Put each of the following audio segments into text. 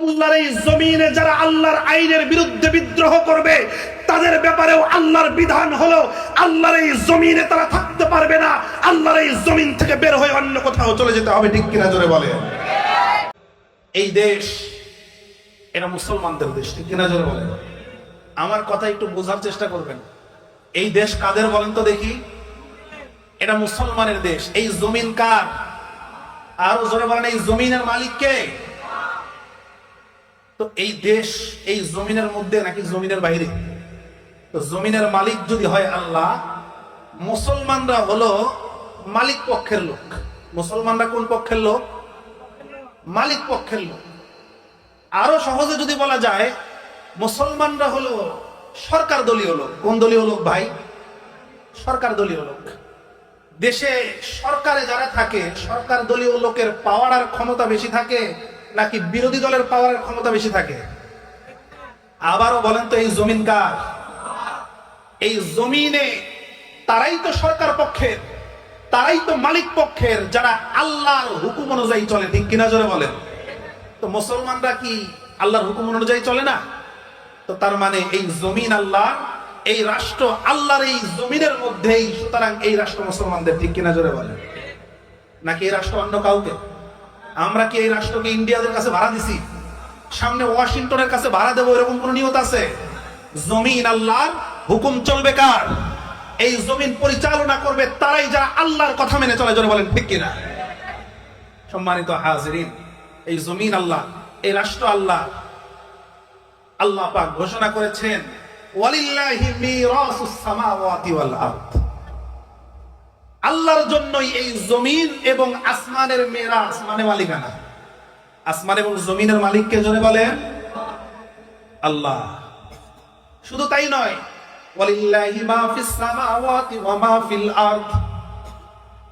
আল্লাহর এই জমিনে যারা আল্লাহর আইনের বিরুদ্ধে বিদ্রোহ করবে তাদের ব্যাপারেও আল্লাহর বিধান হলো আল্লাহর এই জমিনে তারা থাকতে পারবে না, আল্লাহর এই জমিন থেকে বের হয়ে অন্য কোথাও চলে যেতে হবে। ঠিক কিনা জোরে বলে? এই দেশ এটা মুসলমানদের দেশ, ঠিক কিনা জোরে বলে? আমার কথা একটু বোঝার চেষ্টা করবেন। এই দেশ কাদের বলেন তো দেখি? এটা মুসলমানের দেশ। এই জমিন কার? আরো জোরে বলেন, এই জমিনের মালিক কে? তো এই দেশ এই জমিনের মধ্যে নাকি জমিনের বাইরে? তো জমিনের মালিক যদি হয় আল্লাহ, মুসলমানরা হলো মালিক পক্ষের লোক। মুসলমানরা কোন পক্ষের লোক? মালিক পক্ষের লোক। আরো সহজে যদি বলা যায়, মুসলমানরা হলো সরকার দলীয় লোক। কোন দলীয় লোক ভাই? সরকার দলীয় লোক। দেশে সরকারে যারা থাকে, সরকার দলীয় লোকের পাওয়ার আর ক্ষমতা বেশি থাকে নাকি বিরোধী দলের পাওয়ার আর ক্ষমতা বেশি থাকে? আবারও বলেন তো, এই জমিন কার? এই জমিনে তারাই তো সরকার পক্ষের, তারাই তো মালিক পক্ষের যারা আল্লাহর হুকুম অনুযায়ী চলে। ঠিক কিনা জোরে বলেন? তো মুসলমানরা কি আল্লাহর হুকুম অনুযায়ী চলে না? তো তার মানে এই জমিন আল্লাহ, এই রাষ্ট্র আল্লাহর, এই জমিনের মধ্যেই, সুতরাং এই রাষ্ট্র মুসলমানদের। ঠিক কিনা জোরে বলেন? নাকি এই রাষ্ট্র অন্য কাউকে? আমরা কি এই রাষ্ট্রকে ইন্ডিয়াদের কাছে ভাড়া দিছি? সামনে ওয়াশিংটনের কাছে ভাড়া দেবো এরকম কোন নিয়ত আছে? জমিন আল্লাহর, হুকুম চলবে কার? এই জমিন পরিচালনা করবে তারাই যারা আল্লাহর কথা মেনে চলে। জোরে বলেন ঠিক কিনা? সম্মানিত হাজিরিন, এই জমিন আল্লাহ, এই রাষ্ট্র আল্লাহ। আল্লাহ পাক ঘোষণা করেছেন, ওয়ালিল্লাহি মিরাসুস সামাওয়াতি ওয়াল আরদ। আল্লাহর জন্যই এই জমিন এবং আসমানের মিরাস, মানে মালিকানা। আসমান এবং জমিনের মালিক কে? জোরে বলেন আল্লাহ। শুধু তাই নয়, ওয়ালিল্লাহি মা ফিস সামাওয়াতি ওয়া মা ফিল আরদ।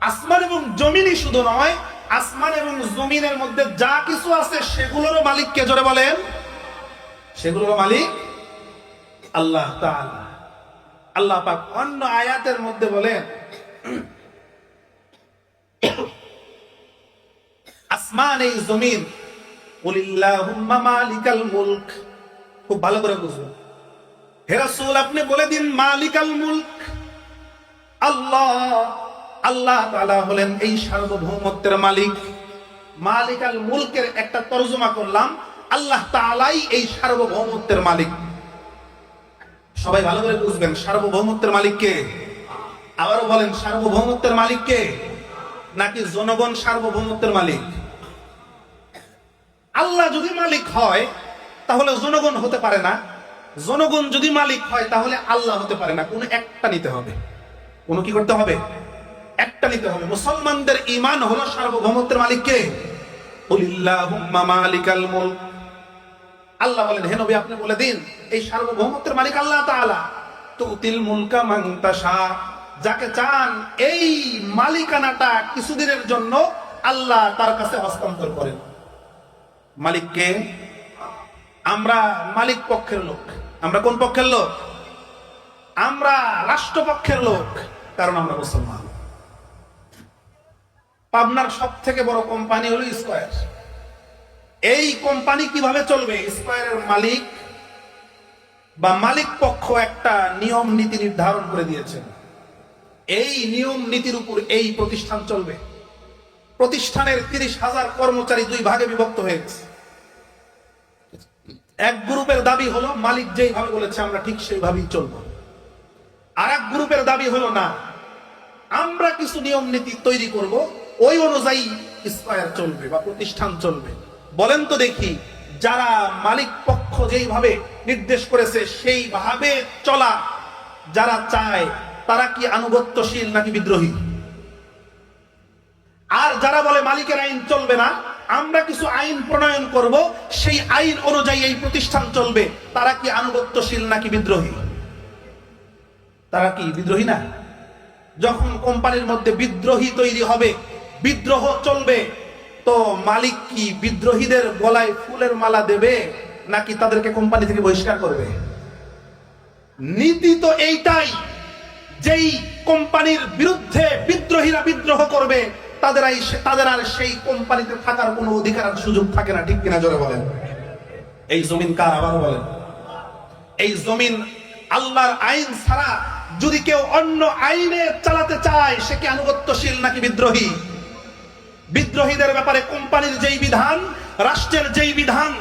আসমান এবং জমিনই শুধু নয়, আসমান এবং জমিনের মধ্যে যা কিছু আছে সেগুলোরও মালিক কে? জোরে বলেন। সেগুলোর মালিক আল্লাহ তাআলা। আল্লাহ পাক অন্য আয়াতের মধ্যে বলেন, আসমান এই জমিন, কুলিল্লাহুম্মা মালিকাল মুলক। খুব ভালো করে বুঝুন, হে রাসূল আপনি বলে দিন মালিকাল মুলক আল্লাহ। আল্লাহ তাআলা হলেন এই সার্বভৌমত্বের মালিক। মালিকাল মুলকের একটা তরজমা করলাম, আল্লাহ তাআলাই এই সার্বভৌমত্বের মালিক। সবাই ভালো করে বুঝবেন, সার্বভৌমত্বের মালিক কে? আবারও বলেন, সার্বভৌমত্বের মালিক কে? নাকি জনগণ সার্বভৌমত্বের মালিক? আল্লাহ যদি মালিক হয় তাহলে জনগণ হতে পারে না, জনগণ যদি মালিক হয় তাহলে আল্লাহ হতে পারে না। কোন একটা নিতে হবে। কোন কি করতে হবে? একটা নিতে হবে। মুসলমানদের ঈমান হলো সার্বভৌমত্বের মালিক কে? কুলিল্লাহুম্মা মালিকাল মুলক। আল্লাহ বলেন, হে নবী আপনি বলে দিন এই সার্বভৌমত্বের মালিক আল্লাহ তাআলা। তুতিল মুলকা মান তাশা, যাকে চান এই মালিকানাটা কিছুদিনের জন্য আল্লাহ তার কাছে হস্তান্তর করেন। মালিককে? আমরা মালিক পক্ষের লোক। আমরা কোন পক্ষের লোক? আমরা রাষ্ট্রপক্ষের লোক, কারণ আমরা মুসলমান। পাবনার সব থেকে বড় কোম্পানি হলো স্কয়ার। এই কোম্পানি কিভাবে চলবে? স্কয়ারের মালিক বা মালিক পক্ষ একটা নিয়ম নীতি নির্ধারণ করে দিয়েছেন। এই নিয়ম নীতির উপর এই প্রতিষ্ঠান চলবে। প্রতিষ্ঠানের 30,000 কর্মচারী দুই ভাগে বিভক্ত হয়ে গেছে। এক গ্রুপের দাবি হলো মালিক যেইভাবে বলেছে আমরা ঠিক সেইভাবেই চলবো। আর এক গ্রুপের দাবি হলো না, আমরা কিছু নিয়ম নীতি তৈরি করব, ওই অনুযায়ী স্কয়ার চলবে বা প্রতিষ্ঠান চলবে। বলেন তো দেখি, যারা মালিক পক্ষ যেইভাবে নির্দেশ করেছে সেইভাবে চলা যারা চায় তারা কি আনুগত্যশীল নাকি বিদ্রোহী? আর যারা বলে মালিকের আইন চলবে না, আমরা কিছু আইন প্রণয়ন করব, সেই আইন অনুযায়ী এই প্রতিষ্ঠান চলবে, তারা কি আনুগত্যশীল নাকি বিদ্রোহী? তারা কি বিদ্রোহী না? যখন কোম্পানির মধ্যে বিদ্রোহী তৈরি হবে, বিদ্রোহ চলবে, তো মালিক কি বিদ্রোহীদের গলায় ফুলের মালা দেবে নাকি তাদেরকে কোম্পানি থেকে বহিষ্কার করবে? নীতি তো এইটাই, যেই কোম্পানির বিরুদ্ধে বিদ্রোহীরা বিদ্রোহ করবে তাদের আর সেই কোম্পানিতে থাকার কোনো অধিকার আর সুযোগ থাকে না। ঠিক কিনা জোরে বলেন? এই জমিন কার? আবার বলেন। এই জমিন আল্লাহর আইন ছাড়া যদি কেউ অন্য আইনে চালাতে চায়, সে কি আনুগত্যশীল নাকি বিদ্রোহী? বিদ্রোহীদের ব্যাপারে কোম্পানির যেই বিধান, রাষ্ট্রের যেই বিধান,